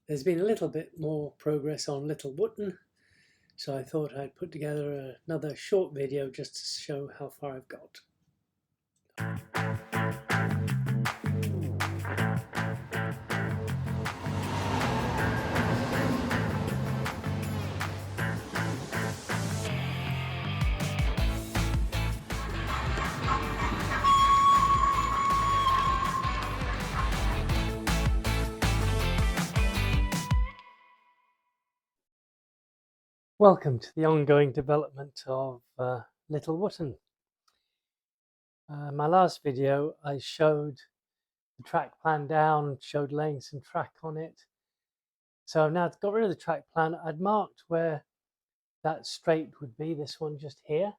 There's been a little bit more progress on Little Wotton, so I thought I'd put together another short video just to show how far I've got. Welcome to the ongoing development of Little Wotton. My last video I showed the track plan down, showed laying some track on it. So I've now got rid of the track plan. I'd marked where that straight would be, this one just here.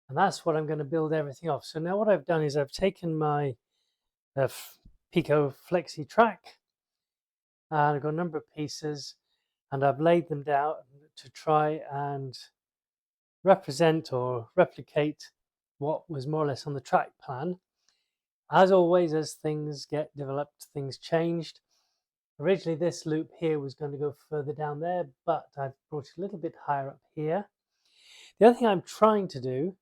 And that's what I'm going to build everything off. So now what I've done is I've taken my Pico Flexi track and I've got a number of pieces and I've laid them down to try and represent or replicate what was more or less on the track plan. As always, as things get developed, things changed. Originally this loop here was going to go further down there, but I've brought it a little bit higher up here. The other thing I'm trying to do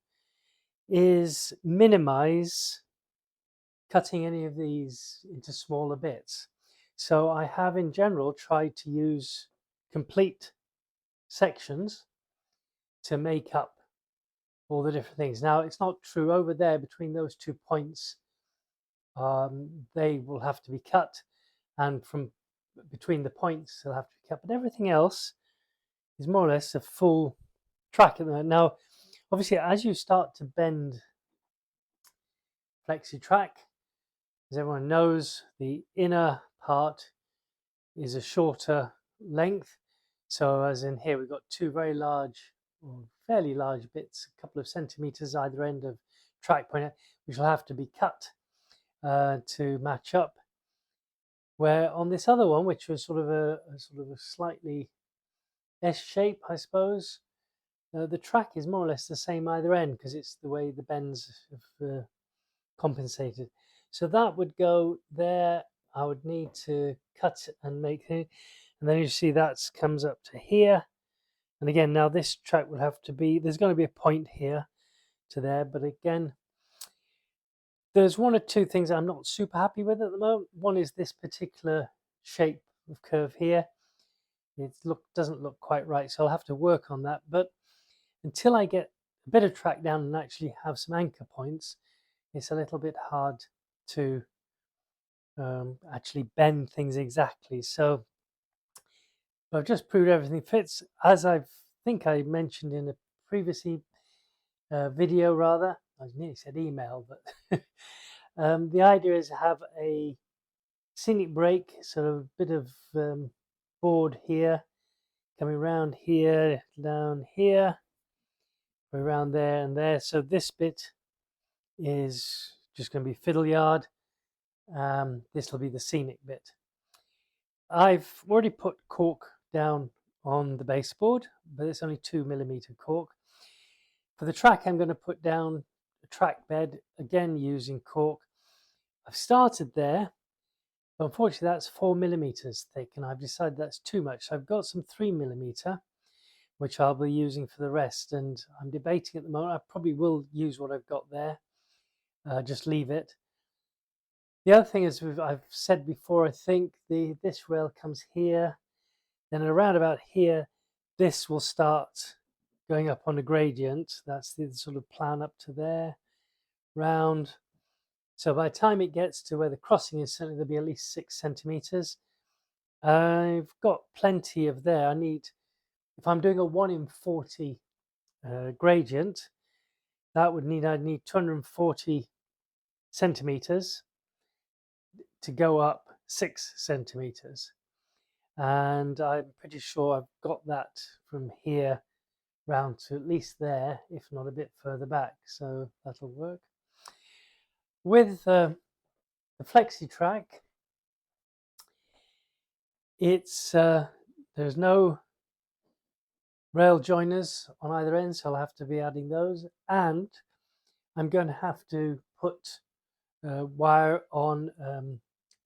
is minimize cutting any of these into smaller bits. So I have in general tried to use complete sections to make up all the different things. Now it's not true over there between those 2 points, they will have to be cut, and from between the points they'll have to be cut, but everything else is more or less a full track at the moment. Now obviously as you start to bend flexi track, as everyone knows, the inner part is a shorter length. So as in here, we've got two very large, or fairly large bits, a couple of centimeters either end of track point, which will have to be cut to match up. Where on this other one, which was sort of a slightly S shape, I suppose, the track is more or less the same either end because it's the way the bends have compensated. So that would go there. I would need to cut and make it, and then you see that comes up to here. And again, now this track would have to be, there's going to be a point here to there, but again, there's one or two things I'm not super happy with at the moment. One is this particular shape of curve here. It doesn't look quite right, so I'll have to work on that. But until I get a bit of track down and actually have some anchor points, it's a little bit hard to actually bend things exactly. So I've just proved everything fits, as I think I mentioned in a previous video, rather. I nearly said email, but the idea is to have a scenic break, sort of bit of board here, coming around here, down here, around there and there. So this bit is just going to be fiddle yard. This will be the scenic bit. I've already put cork down on the baseboard, but it's only 2mm cork. For the track, I'm going to put down a track bed, again using cork. I've started there, but unfortunately that's 4mm thick, and I've decided that's too much. So I've got some 3mm, which I'll be using for the rest, and I'm debating at the moment. I probably will use what I've got there, just leave it. The other thing is, I've said before, I think this rail comes here, then around about here, this will start going up on a gradient. That's the sort of plan up to there, round. So by the time it gets to where the crossing is, certainly there'll be at least 6cm. I've got plenty of there. I need, if I'm doing a 1 in 40 gradient, that would mean I'd need 240 centimeters to go up 6cm. And I'm pretty sure I've got that from here round to at least there, if not a bit further back, so that'll work. With the flexi track, it's there's no rail joiners on either end, so I'll have to be adding those, and I'm going to have to put wire on,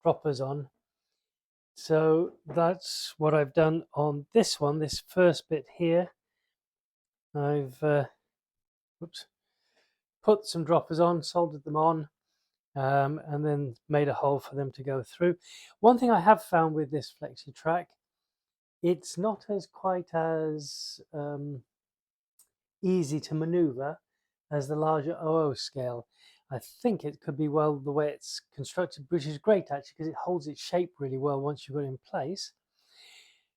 droppers on, So that's what I've done on this one, this first bit here. I've put some droppers on, soldered them on, and then made a hole for them to go through. One thing I have found with this flexi track, it's not quite as easy to maneuver as the larger OO scale. I think it could be well the way it's constructed, which is great actually because it holds its shape really well once you've got it in place.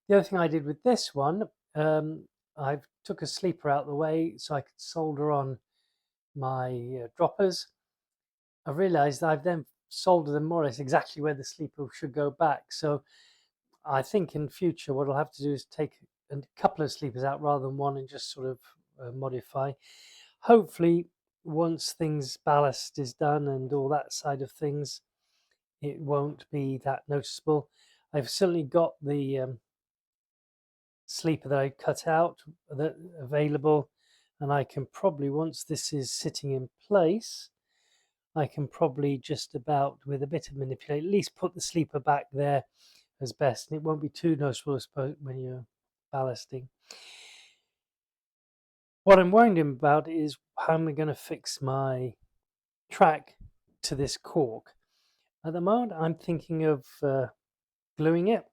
The other thing I did with this one, I took a sleeper out of the way so I could solder on my droppers. I realized I've then soldered them more or less exactly where the sleeper should go back. So I think in future what I'll have to do is take a couple of sleepers out rather than one and just sort of modify. Hopefully once things ballast is done and all that side of things, it won't be that noticeable. I've certainly got the sleeper that I cut out that available, and I can probably, once this is sitting in place, I can probably just about with a bit of manipulate at least put the sleeper back there as best, and it won't be too noticeable when you're ballasting. What I'm worried about is how am I going to fix my track to this cork. At the moment I'm thinking of gluing it.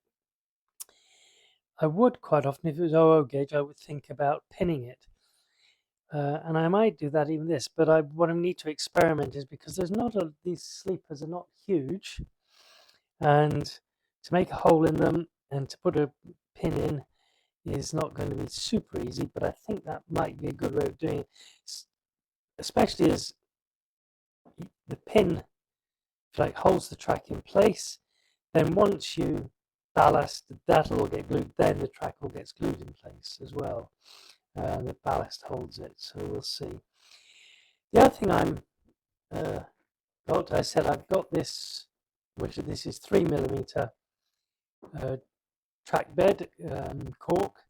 I would quite often, if it was OO gauge, I would think about pinning it. And I might do that even this, but what I need to experiment is because there's not these sleepers are not huge, and to make a hole in them and to put a pin in is not going to be super easy, but I think that might be a good way of doing it, especially as the pin like holds the track in place. Then once you ballast, that'll all get glued, then the track all gets glued in place as well. The ballast holds it, so we'll see. The other thing I said I've got this, which this is 3mm track bed cork.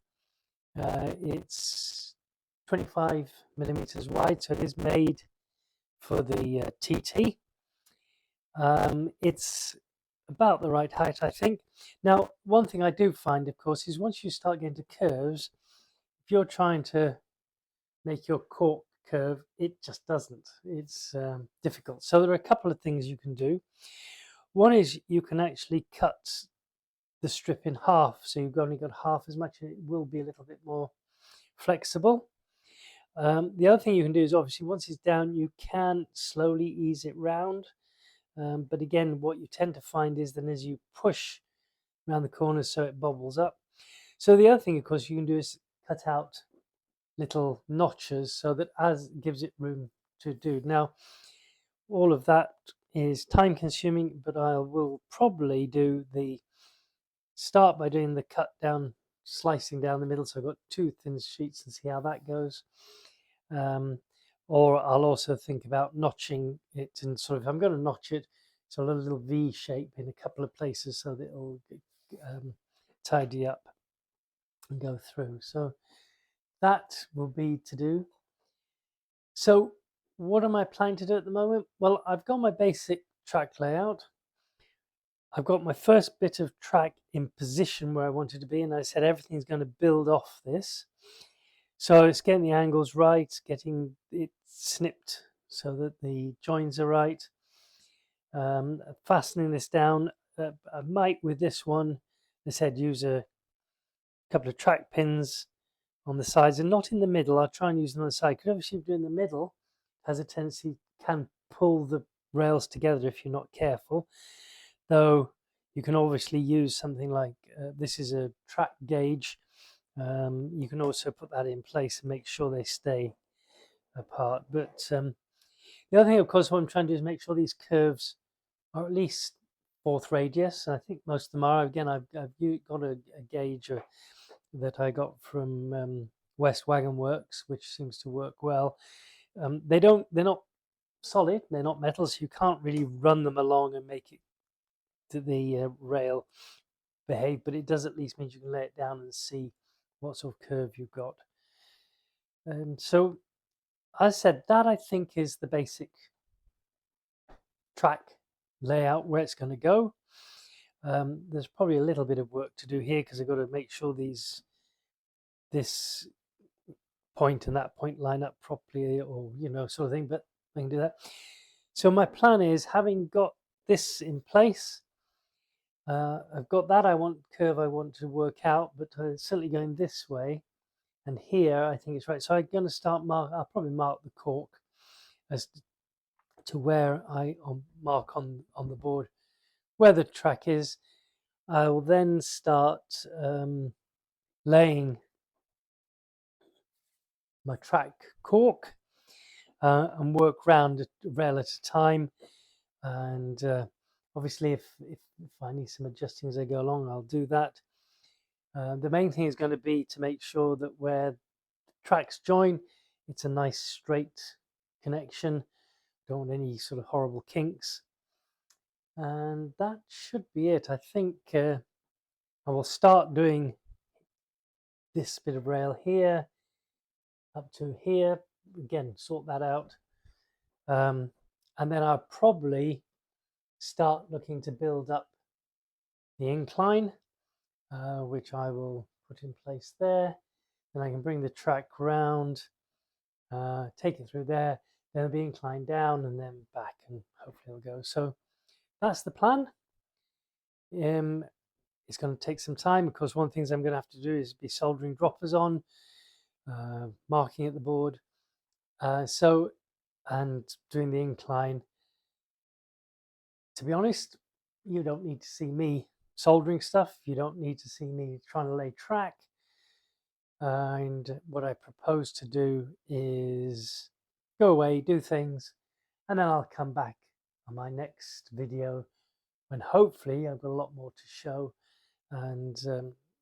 It's 25mm wide, so it is made for the TT. It's about the right height, I think. Now, one thing I do find, of course, is once you start getting to curves, if you're trying to make your cork curve, it just doesn't. It's difficult. So there are a couple of things you can do. One is you can actually cut the strip in half, so you've only got half as much, and it will be a little bit more flexible. The other thing you can do is obviously once it's down, you can slowly ease it round. But again, what you tend to find is then as you push around the corners so it bobbles up. So the other thing, of course, you can do is cut out little notches so that as gives it room to do. Now, all of that is time consuming, but I will probably start by doing the cut down, slicing down the middle. So I've got two thin sheets and see how that goes. Or I'll also think about notching it and sort of, I'm going to notch it, so a little V shape in a couple of places so that it'll tidy up and go through. So that will be to do. So what am I planning to do at the moment? Well, I've got my basic track layout. I've got my first bit of track in position where I wanted to be, and I said everything's going to build off this. So it's getting the angles right, getting it snipped so that the joins are right. Fastening this down, I might with this one, I said use a couple of track pins on the sides and not in the middle. I'll try and use them on the side because obviously if you're in the middle, has a tendency can pull the rails together if you're not careful. Though you can obviously use something like this is a track gauge. You can also put that in place and make sure they stay apart. But the other thing, of course, what I'm trying to do is make sure these curves are at least 4th radius. And I think most of them are. Again, I've got a gauge that I got from West Wagon Works, which seems to work well. They're not solid, they're not metal, so you can't really run them along and make it to the rail behave, but it does at least mean you can lay it down and see what sort of curve you've got. And so as I said, that I think is the basic track layout where it's going to go. There's probably a little bit of work to do here because I've got to make sure this point and that point line up properly, or sort of thing, but I can do that. So my plan is, having got this in place, I've got that curve I want to work out, but certainly going this way and here I think it's right. So I'm going to start I'll probably mark the cork as to where I'll mark on the board where the track is. I will then start laying my track cork and work round a rail at a time. And obviously, if I need some adjusting as I go along, I'll do that. The main thing is going to be to make sure that where the tracks join, it's a nice straight connection. Don't want any sort of horrible kinks. And that should be it. I think I will start doing this bit of rail here up to here. Again, sort that out. And then I'll probably start looking to build up the incline, which I will put in place there. Then I can bring the track round, take it through there, then it'll be inclined down and then back, and hopefully it'll go. So that's the plan. It's going to take some time because one of the things I'm going to have to do is be soldering droppers on, marking at the board, and doing the incline. To be honest, you don't need to see me soldering stuff. You don't need to see me trying to lay track. And what I propose to do is go away, do things, and then I'll come back on my next video when hopefully I've got a lot more to show. And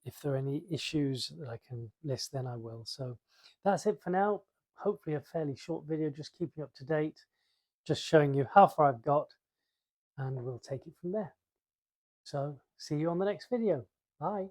if there are any issues that I can list, then I will. So that's it for now. Hopefully a fairly short video, just keeping you up to date, just showing you how far I've got, and we'll take it from there. So see you on the next video. Bye.